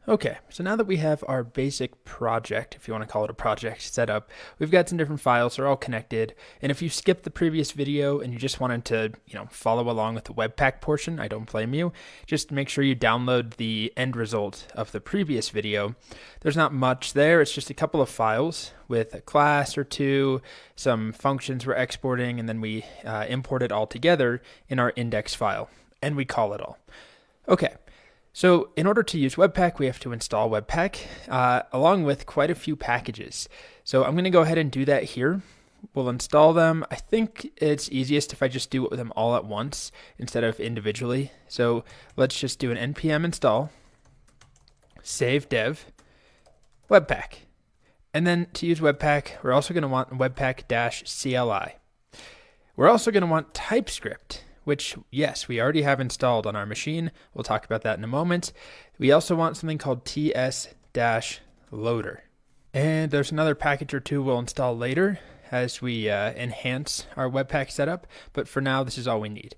Okay, so now that we have our basic project, if you want to call it a project, set up, we've got some different files, they're all connected. And if you skipped the previous video and you just wanted to, follow along with the Webpack portion, I don't blame you. Just make sure you download the end result of the previous video. There's not much there, it's just a couple of files with a class or two, some functions we're exporting, and then we import it all together in our index file, and we call it all. Okay. So in order to use Webpack, we have to install Webpack along with quite a few packages. So I'm going to go ahead and do that here. We'll install them. I think it's easiest if I just do them all at once instead of individually. So let's just do an npm install, save dev, Webpack. And then to use Webpack, we're also going to want Webpack-CLI. We're also going to want TypeScript, which, yes, we already have installed on our machine. We'll talk about that in a moment. We also want something called ts-loader. And there's another package or two we'll install later as we enhance our Webpack setup. But for now, this is all we need.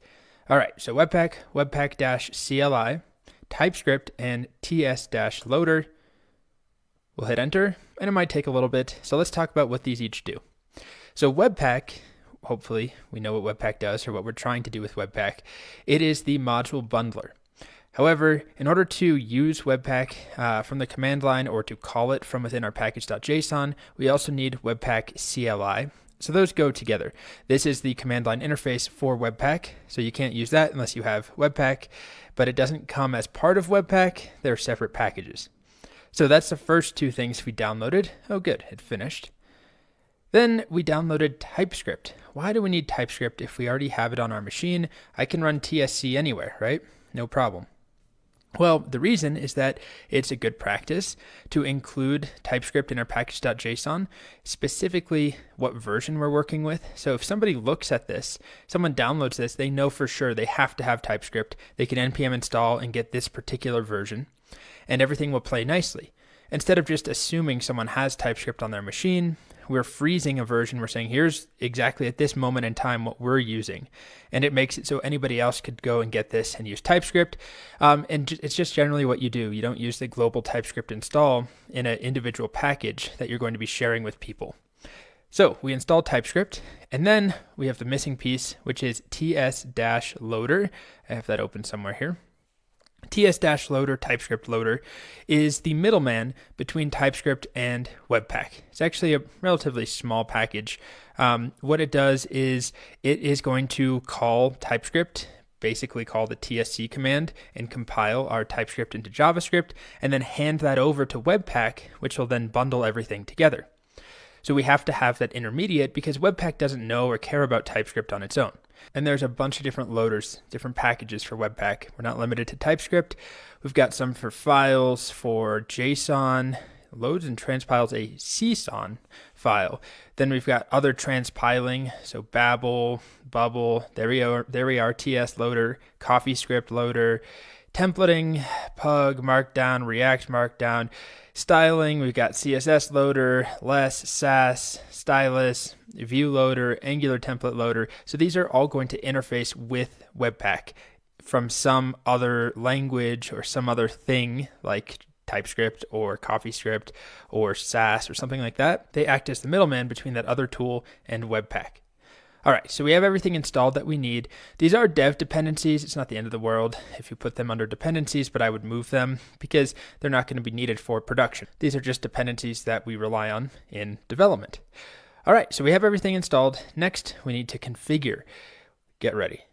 All right, so Webpack, Webpack-CLI, TypeScript, and ts-loader. We'll hit enter, and it might take a little bit. So let's talk about what these each do. So Webpack, hopefully we know what Webpack does or what we're trying to do with Webpack. It is the module bundler. However, in order to use Webpack from the command line or to call it from within our package.json, we also need Webpack CLI. So those go together. This is the command line interface for Webpack, so you can't use that unless you have Webpack, but it doesn't come as part of Webpack. They're separate packages. So that's the first two things we downloaded. Oh good, it finished. Then we downloaded TypeScript. Why do we need TypeScript if we already have it on our machine? I can run TSC anywhere, right? No problem. Well, the reason is that it's a good practice to include TypeScript in our package.json, specifically what version we're working with. So if somebody looks at this, someone downloads this, they know for sure they have to have TypeScript. They can npm install and get this particular version, and everything will play nicely. Instead of just assuming someone has TypeScript on their machine, we're freezing a version. We're saying, here's exactly at this moment in time what we're using. And it makes it so anybody else could go and get this and use TypeScript. It's just generally what you do. You don't use the global TypeScript install in an individual package that you're going to be sharing with people. So we install TypeScript, and then we have the missing piece, which is ts-loader. I have that open somewhere here. ts-loader, TypeScript loader, is the middleman between TypeScript and Webpack. It's actually a relatively small package. What it does is it is going to call TypeScript, basically call the tsc command, and compile our TypeScript into JavaScript, and then hand that over to Webpack, which will then bundle everything together. So we have to have that intermediate because Webpack doesn't know or care about TypeScript on its own. And there's a bunch of different loaders, different packages for Webpack. We're not limited to TypeScript. We've got some for files, for JSON, loads and transpiles a CSON file. Then we've got other transpiling, so Babel, Bubble, there we are, TS loader, CoffeeScript loader, templating, Pug, Markdown, React Markdown, styling, we've got CSS loader, less, Sass, stylus, view loader, Angular template loader. So these are all going to interface with Webpack from some other language or some other thing like TypeScript or CoffeeScript or Sass or something like that. They act as the middleman between that other tool and Webpack. All right, so we have everything installed that we need. These are dev dependencies. It's not the end of the world if you put them under dependencies, but I would move them because they're not going to be needed for production. These are just dependencies that we rely on in development. All right, so we have everything installed. Next, we need to configure. Get ready.